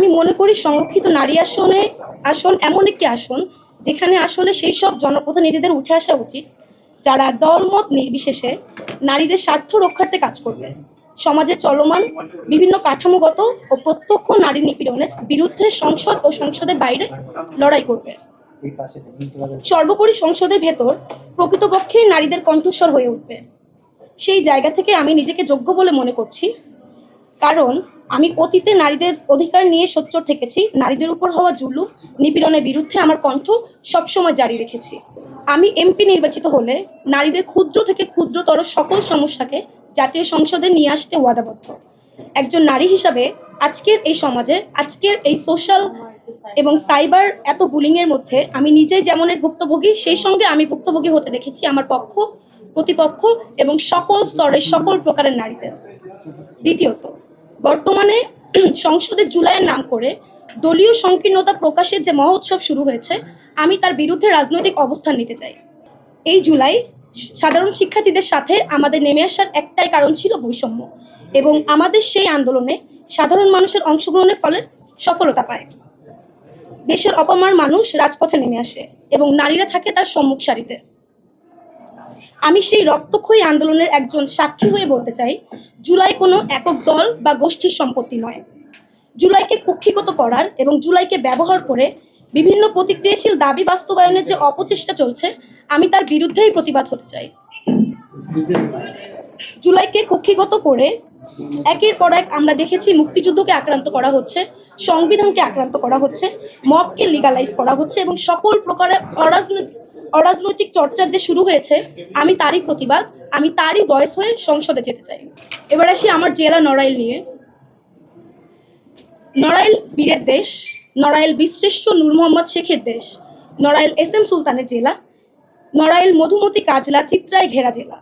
আমি মনে করি সংরক্ষিত নারী আসন এমন একটি আসন যেখানে আসলে সেই সব জনপ্রতিনিধিদের উঠে আসা উচিত যারা দলমত নির্বিশেষে নারীদের স্বার্থ রক্ষার্থে কাজ করবে, সমাজে চলমান বিভিন্ন কাঠামোগত ও প্রত্যক্ষ নারী নিপীড়নের বিরুদ্ধে সংসদ ও সংসদের বাইরে লড়াই করবে। সর্বোপরি সংসদের ভেতর প্রকৃতপক্ষে নারীদের কণ্ঠস্বর হয়ে উঠবে। সেই জায়গা থেকে আমি নিজেকে যোগ্য বলে মনে করছি, কারণ আমি অতীতে নারীদের অধিকার নিয়ে সোচ্চার থেকেছি। নারীদের উপর হওয়া জুলুম নিপীড়নের বিরুদ্ধে আমার কণ্ঠ সবসময় জারি রেখেছি। আমি এমপি নির্বাচিত হলে নারীদের ক্ষুদ্র থেকে ক্ষুদ্রতর সকল সমস্যাকে জাতীয় সংসদে নিয়ে আসতে ওয়াদাবদ্ধ। একজন নারী হিসাবে আজকের এই সমাজে, আজকের এই সোশ্যাল এবং সাইবার এত বুলিংয়ের মধ্যে আমি নিজেই যেমনের ভুক্তভোগী, সেই সঙ্গে আমি ভুক্তভোগী হতে দেখেছি আমার পক্ষ, প্রতিপক্ষ এবং সকল স্তরের সকল প্রকারের নারীদের। দ্বিতীয়ত, বর্তমানে সংসদে জুলাইয়ের নাম করে দলীয় সংকীর্ণতা প্রকাশের যে মহোৎসব শুরু হয়েছে, আমি তার বিরুদ্ধে রাজনৈতিক অবস্থান নিতে চাই। এই জুলাই সাধারণ শিক্ষার্থীদের সাথে আমাদের নেমে আসার একটাই কারণ ছিল বৈষম্য, এবং আমাদের সেই আন্দোলনে সাধারণ মানুষের অংশগ্রহণের ফলে সফলতা পায়। দেশের অপমান মানুষ রাজপথে নেমে আসে এবং নারীরা থাকে তার সম্মুখ সারিতে। আমি সেই রক্তক্ষয়ী আন্দোলনের একজন সাক্ষী হয়ে বলতে চাই, জুলাই কোনো একক দল বা গোষ্ঠীর সম্পত্তি নয়। জুলাইকে কুক্ষিগত করার এবং জুলাইকে ব্যবহার করে বিভিন্ন প্রতিক্রিয়াশীল দাবি বাস্তবায়নের যে অপচেষ্টা চলছে, আমি তার বিরুদ্ধেই প্রতিবাদ হতে চাই। জুলাইকে কুক্ষিগত করে একের পর এক আমরা দেখেছি মুক্তিযুদ্ধকে আক্রান্ত করা হচ্ছে, সংবিধানকে আক্রান্ত করা হচ্ছে, মবকে লিগালাইজ করা হচ্ছে এবং সকল প্রকারের অরাজনৈতিক চর্চার যে শুরু হয়েছে, আমি তারই প্রতিবাদ, আমি তারই ভয়েস হয়ে সংসদে যেতে চাই। এবার আসি আমার জেলা নড়াইল নিয়ে। নড়াইল বীরের দেশ, নড়াইল বীরশ্রেষ্ঠ নূর মোহাম্মদ শেখের দেশ, নড়াইল SM সুলতানের জেলা, নড়াইল মধুমতি কাজলা চিত্রায় ঘেরা জেলা।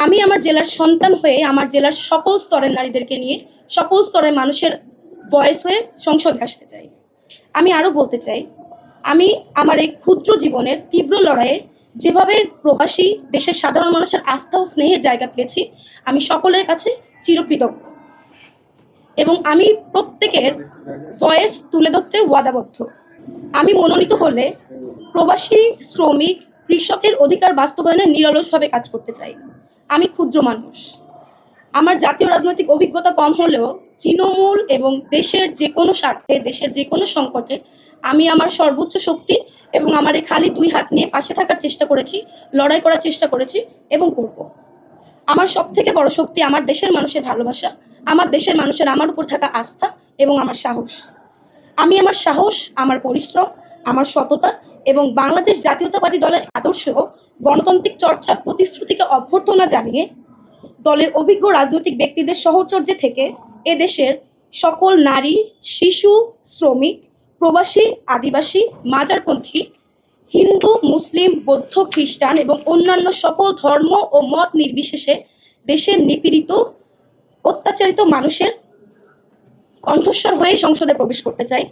আমি আমার জেলার সন্তান হয়ে আমার জেলার সকল স্তরের নারীদেরকে নিয়ে সকল স্তরের মানুষের ভয়েস হয়ে সংসদে আসতে চাই। আমি আরও বলতে চাই, আমি আমার এই ক্ষুদ্র জীবনের তীব্র লড়াইয়ে যেভাবে প্রবাসী দেশের সাধারণ মানুষের আস্থা ও স্নেহের জায়গা পেয়েছি, আমি সকলের কাছে চিরকৃতজ্ঞ এবং আমি প্রত্যেকের ভয়েস তুলে ধরতে ওয়াদাবদ্ধ। আমি মনোনীত হলে প্রবাসী, শ্রমিক, কৃষকের অধিকার বাস্তবায়নে নিরলসভাবে কাজ করতে চাই। আমি ক্ষুদ্র মানুষ, আমার জাতীয় রাজনৈতিক অভিজ্ঞতা কম হলেও তৃণমূল এবং দেশের যে কোনো স্বার্থে, দেশের যে কোনো সংকটে আমি আমার সর্বোচ্চ শক্তি এবং আমার এই খালি 2 হাত নিয়ে পাশে থাকার চেষ্টা করেছি, লড়াই করার চেষ্টা করেছি এবং করব। আমার সবথেকে বড় শক্তি আমার দেশের মানুষের ভালোবাসা, আমার দেশের মানুষের আমার উপর থাকা আস্থা এবং আমার সাহস। আমি আমার সাহস, আমার পরিশ্রম, আমার সততা এবং বাংলাদেশ জাতীয়তাবাদী দলের আদর্শ গণতান্ত্রিক চর্চার প্রতিশ্রুতিকে অভ্যর্থনা জানিয়ে দলের অভিজ্ঞ রাজনৈতিক ব্যক্তিদের সহচর্যে থেকে এদেশের সকল নারী, শিশু, শ্রমিক, প্রবাসী, আদিবাসী, মাজারপন্থী, হিন্দু, মুসলিম, বৌদ্ধ, খ্রিস্টান এবং অন্যান্য সকল ধর্ম ও মত নির্বিশেষে দেশের নিপীড়িত, অত্যাচারিত মানুষের কণ্ঠস্বর হয়ে সংসদে প্রবেশ করতে চাই।